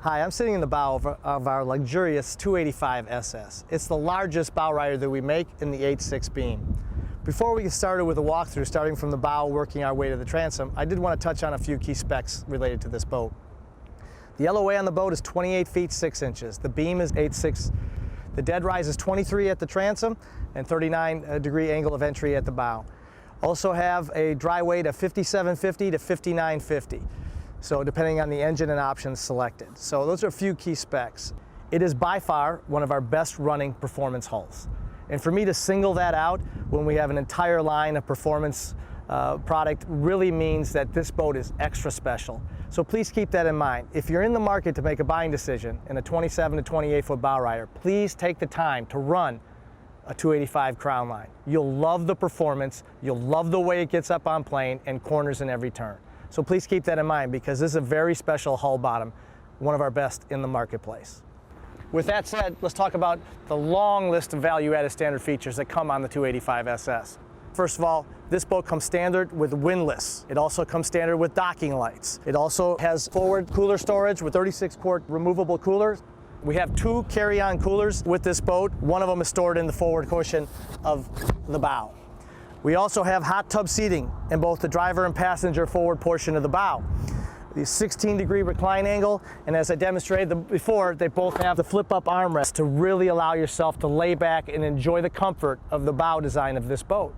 Hi, I'm sitting in the bow of our luxurious 285 SS. It's the largest bow rider that we make in the 8.6 beam. Before we get started with a walkthrough, starting from the bow, working our way to the transom, I did want to touch on a few key specs related to this boat. The LOA on the boat is 28 feet 6 inches. The beam is 8.6. The dead rise is 23 at the transom and 39-degree angle of entry at the bow. Also have a dry weight of 5750 to 5950. So depending on the engine and options selected. So those are a few key specs. It is by far one of our best running performance hulls. And for me to single that out when we have an entire line of performance product really means that this boat is extra special. So please keep that in mind. If you're in the market to make a buying decision in a 27 to 28 foot bow rider, please take the time to run a 285 Crownline. You'll love the performance, you'll love the way it gets up on plane and corners in every turn. So please keep that in mind because this is a very special hull bottom, one of our best in the marketplace. With that said, let's talk about the long list of value-added standard features that come on the 285 SS. First of all, this boat comes standard with windlass. It also comes standard with docking lights. It also has forward cooler storage with 36-quart removable coolers. We have 2 carry-on coolers with this boat. One of them is stored in the forward cushion of the bow. We also have hot tub seating in both the driver and passenger forward portion of the bow. The 16-degree recline angle, and as I demonstrated before, they both have the flip-up armrest to really allow yourself to lay back and enjoy the comfort of the bow design of this boat.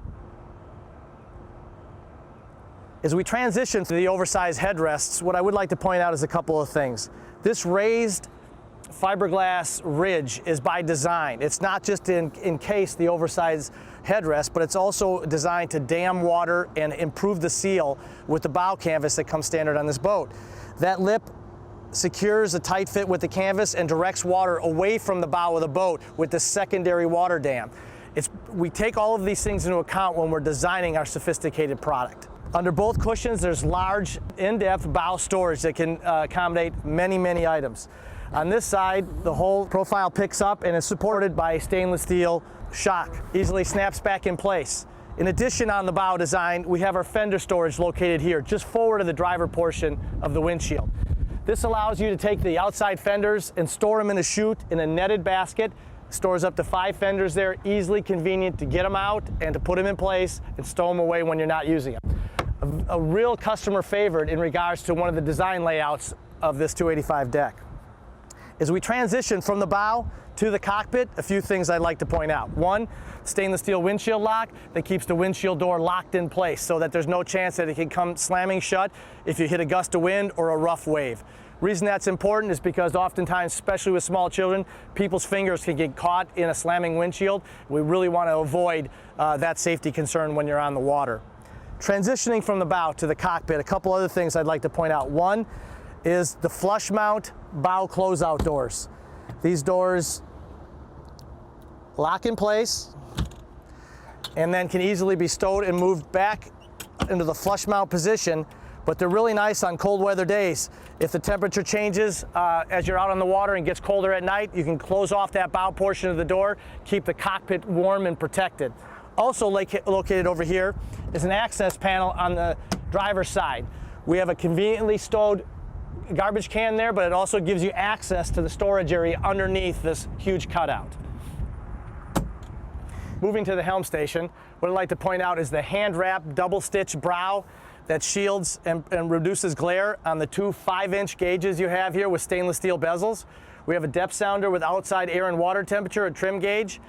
As we transition to the oversized headrests, what I would like to point out is a couple of things. This raised fiberglass ridge is by design. It's not just in case the oversized headrest, but it's also designed to dam water and improve the seal with the bow canvas that comes standard on this boat. That lip secures a tight fit with the canvas and directs water away from the bow of the boat with the secondary water dam. We take all of these things into account when we're designing our sophisticated product. Under both cushions, there's large, in-depth bow storage that can accommodate many, many items. On this side, the whole profile picks up and is supported by a stainless steel shock. Easily snaps back in place. In addition, on the bow design, we have our fender storage located here, just forward of the driver portion of the windshield. This allows you to take the outside fenders and store them in a chute in a netted basket. Stores up to 5 fenders there, easily convenient to get them out and to put them in place and stow them away when you're not using them. A real customer favorite in regards to one of the design layouts of this 285 deck. As we transition from the bow to the cockpit, a few things I'd like to point out. One, stainless steel windshield lock that keeps the windshield door locked in place so that there's no chance that it can come slamming shut if you hit a gust of wind or a rough wave. Reason that's important is because oftentimes, especially with small children, people's fingers can get caught in a slamming windshield. We really want to avoid that safety concern when you're on the water. Transitioning from the bow to the cockpit, a couple other things I'd like to point out. One is the flush mount bow closeout doors. These doors lock in place and then can easily be stowed and moved back into the flush mount position, but they're really nice on cold weather days. If the temperature changes as you're out on the water and gets colder at night, you can close off that bow portion of the door, keep the cockpit warm and protected. Also located over here is an access panel on the driver's side. We have a conveniently stowed garbage can there, but it also gives you access to the storage area underneath this huge cutout. Moving to the helm station, what I'd like to point out is the hand-wrapped double-stitch brow that shields and reduces glare on the 2 5-inch gauges you have here with stainless steel bezels. We have a depth sounder with outside air and water temperature, a trim gauge,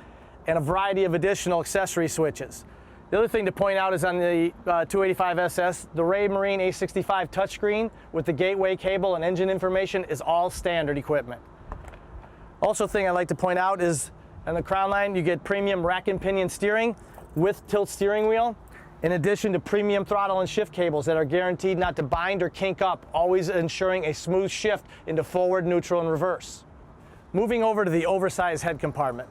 and a variety of additional accessory switches. The other thing to point out is on the 285 SS, the Raymarine A65 touchscreen with the gateway cable and engine information is all standard equipment. Also, thing I'd like to point out is on the Crownline, you get premium rack and pinion steering with tilt steering wheel, in addition to premium throttle and shift cables that are guaranteed not to bind or kink up, always ensuring a smooth shift into forward, neutral, and reverse. Moving over to the oversized head compartment.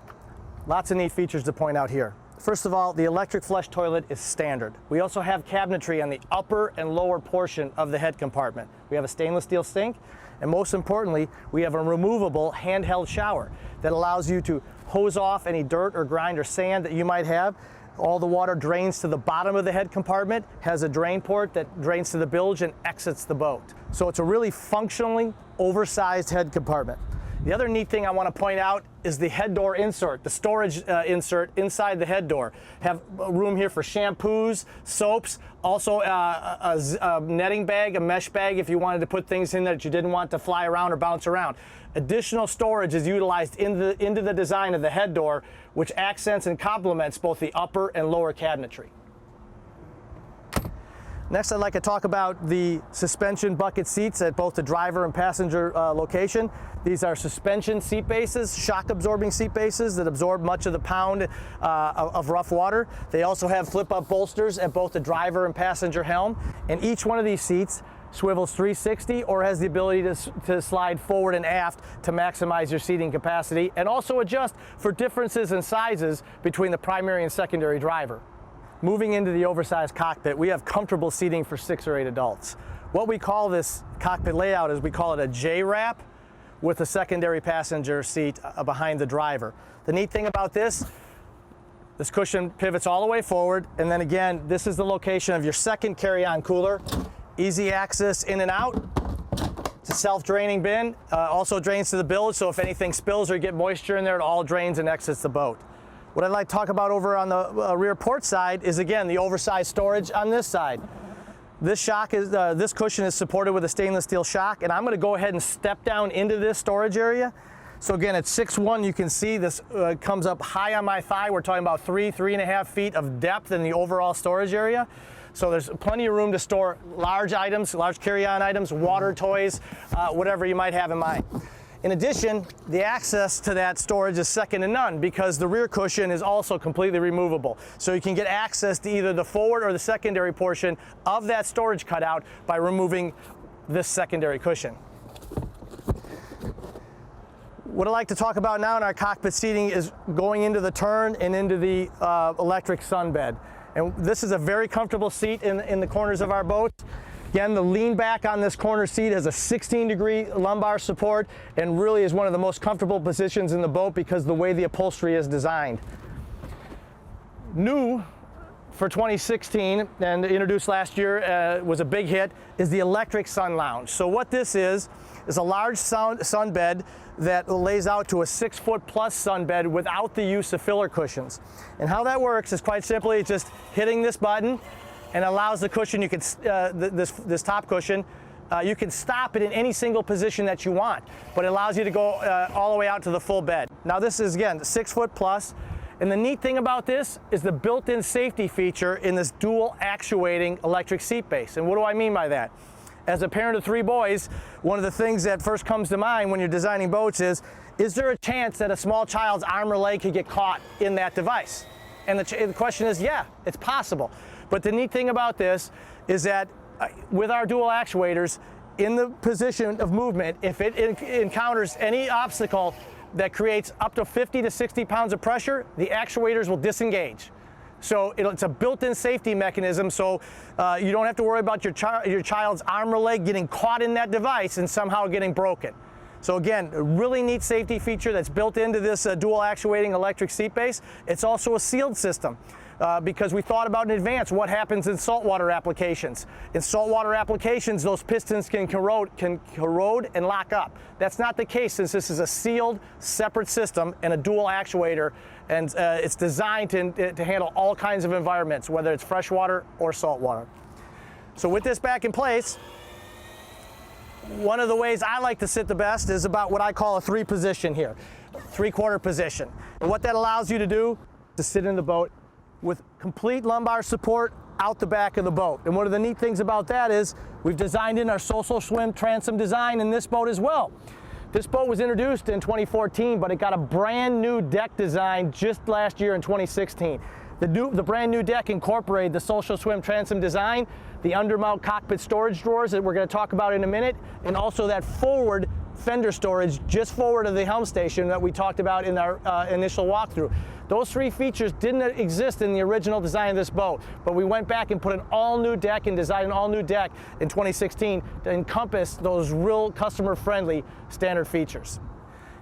Lots of neat features to point out here. First of all, the electric flush toilet is standard. We also have cabinetry on the upper and lower portion of the head compartment. We have a stainless steel sink, and most importantly, we have a removable handheld shower that allows you to hose off any dirt or grime or sand that you might have All the water drains to the bottom of the head compartment, has a drain port that drains to the bilge and exits the boat. So it's a really functionally oversized head compartment. The other neat thing I want to point out is the head door insert, the storage insert inside the head door. Have room here for shampoos, soaps, also a netting bag, a mesh bag if you wanted to put things in there that you didn't want to fly around or bounce around. Additional storage is utilized into the design of the head door, which accents and complements both the upper and lower cabinetry. Next, I'd like to talk about the suspension bucket seats at both the driver and passenger location. These are suspension seat bases, shock absorbing seat bases that absorb much of the pound of rough water. They also have flip up bolsters at both the driver and passenger helm. And each one of these seats swivels 360 or has the ability to slide forward and aft to maximize your seating capacity and also adjust for differences in sizes between the primary and secondary driver. Moving into the oversized cockpit, we have comfortable seating for 6 or 8 adults. What we call this cockpit layout is we call it a J-wrap with a secondary passenger seat behind the driver. The neat thing about this cushion pivots all the way forward, and then again, this is the location of your second carry-on cooler. Easy access in and out. It's a self-draining bin, also drains to the bilge, so if anything spills or you get moisture in there, it all drains and exits the boat. What I'd like to talk about over on the rear port side is, again, the oversized storage on this side. This cushion is supported with a stainless steel shock, and I'm going to go ahead and step down into this storage area. So again, at 6'1", you can see this comes up high on my thigh. We're talking about 3.5 feet of depth in the overall storage area. So there's plenty of room to store large items, large carry-on items, water, toys, whatever you might have in mind. In addition, the access to that storage is second to none because the rear cushion is also completely removable. So you can get access to either the forward or the secondary portion of that storage cutout by removing this secondary cushion. What I'd like to talk about now in our cockpit seating is going into the turn and into the electric sunbed. And this is a very comfortable seat in the corners of our boat. Again, the lean back on this corner seat has a 16-degree lumbar support and really is one of the most comfortable positions in the boat because of the way the upholstery is designed. New for 2016 and introduced last year, was a big hit, is the electric sun lounge. So what this is a large sunbed that lays out to a 6-foot plus sunbed without the use of filler cushions. And how that works is quite simply just hitting this button and allows the cushion, you can this top cushion, you can stop it in any single position that you want, but it allows you to go all the way out to the full bed. Now this is, again, 6-foot plus, and the neat thing about this is the built-in safety feature in this dual actuating electric seat base. And what do I mean by that? As a parent of 3 boys, one of the things that first comes to mind when you're designing boats is there a chance that a small child's arm or leg could get caught in that device? And the question is, yeah, it's possible. But the neat thing about this is that with our dual actuators, in the position of movement, if it encounters any obstacle that creates up to 50 to 60 pounds of pressure, the actuators will disengage. So it's a built-in safety mechanism, so you don't have to worry about your child's arm or leg getting caught in that device and somehow getting broken. So again, a really neat safety feature that's built into this dual actuating electric seat base. It's also a sealed system. Because we thought about in advance what happens in saltwater applications. In saltwater applications, those pistons can corrode and lock up. That's not the case since this is a sealed, separate system and a dual actuator, and it's designed to handle all kinds of environments, whether it's freshwater or saltwater. So with this back in place, one of the ways I like to sit the best is about what I call a 3 position here, 3/4 position. And what that allows you to do is to sit in the boat with complete lumbar support out the back of the boat. And one of the neat things about that is we've designed in our social swim transom design in this boat as well. This boat was introduced in 2014, but it got a brand new deck design just last year in 2016. The brand new deck incorporated the social swim transom design, the undermount cockpit storage drawers that we're going to talk about in a minute, and also that forward fender storage just forward of the helm station that we talked about in our initial walkthrough. Those 3 features didn't exist in the original design of this boat, but we went back and put an all-new deck and designed an all-new deck in 2016 to encompass those real customer-friendly standard features.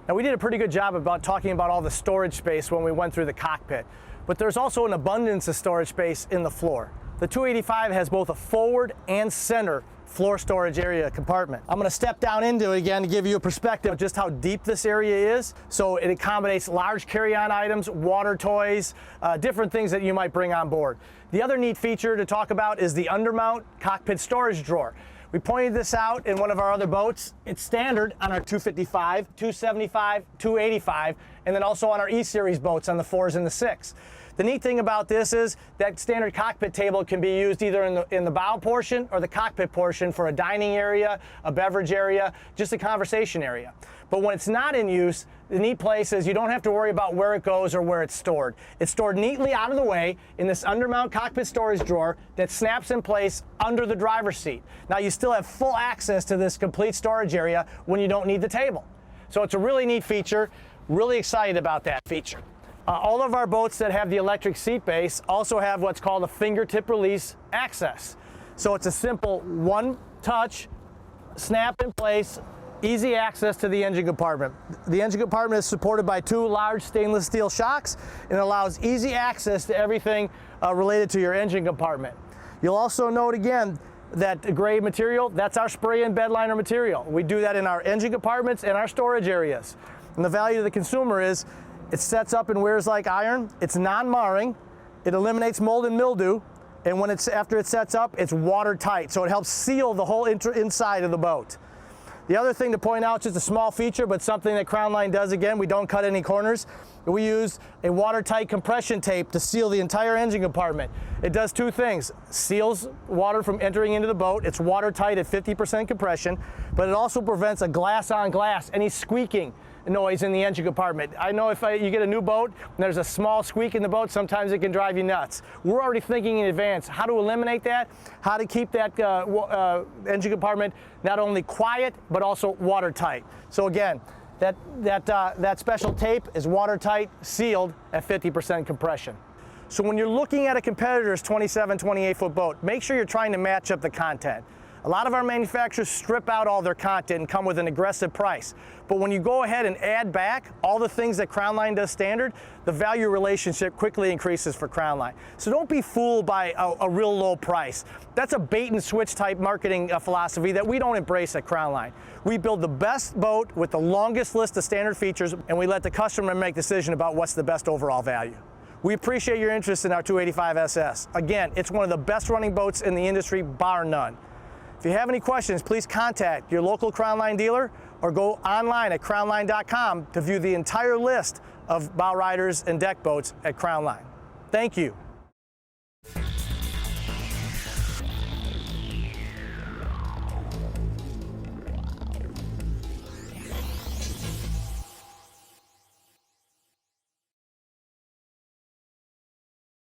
Now, we did a pretty good job about talking about all the storage space when we went through the cockpit, but there's also an abundance of storage space in the floor. The 285 has both a forward and center floor storage area compartment. I'm going to step down into it again to give you a perspective of just how deep this area is. So it accommodates large carry-on items, water toys, different things that you might bring on board. The other neat feature to talk about is the undermount cockpit storage drawer. We pointed this out in one of our other boats. It's standard on our 255, 275, 285, and then also on our E-Series boats on the 4s and the 6. The neat thing about this is that standard cockpit table can be used either in the bow portion or the cockpit portion for a dining area, a beverage area, just a conversation area. But when it's not in use, the neat place is you don't have to worry about where it goes or where it's stored. It's stored neatly out of the way in this undermount cockpit storage drawer that snaps in place under the driver's seat. Now you still have full access to this complete storage area when you don't need the table. So it's a really neat feature. Really excited about that feature. All of our boats that have the electric seat base also have what's called a fingertip release access. So it's a simple one touch, snap in place, easy access to the engine compartment. The engine compartment is supported by 2 large stainless steel shocks and allows easy access to everything related to your engine compartment. You'll also note again that gray material, that's our spray-in bed liner material. We do that in our engine compartments and our storage areas. And the value to the consumer is it sets up and wears like iron, it's non-marring, it eliminates mold and mildew, and when after it sets up, it's watertight, so it helps seal the whole inside of the boat. The other thing to point out, just a small feature, but something that Crownline does again, we don't cut any corners. We use a watertight compression tape to seal the entire engine compartment. It does 2 things. Seals water from entering into the boat. It's watertight at 50% compression, but it also prevents a glass on glass, any squeaking noise in the engine compartment. I know if you get a new boat and there's a small squeak in the boat, sometimes it can drive you nuts. We're already thinking in advance how to eliminate that, how to keep that engine compartment not only quiet but also watertight. So again, that special tape is watertight, sealed at 50% compression. So when you're looking at a competitor's 27, 28-foot boat, make sure you're trying to match up the content. A lot of our manufacturers strip out all their content and come with an aggressive price. But when you go ahead and add back all the things that Crownline does standard, the value relationship quickly increases for Crownline. So don't be fooled by a real low price. That's a bait and switch type marketing philosophy that we don't embrace at Crownline. We build the best boat with the longest list of standard features, and we let the customer make the decision about what's the best overall value. We appreciate your interest in our 285 SS. Again, it's one of the best running boats in the industry, bar none. If you have any questions, please contact your local Crownline dealer or go online at crownline.com to view the entire list of bow riders and deck boats at Crownline. Thank you.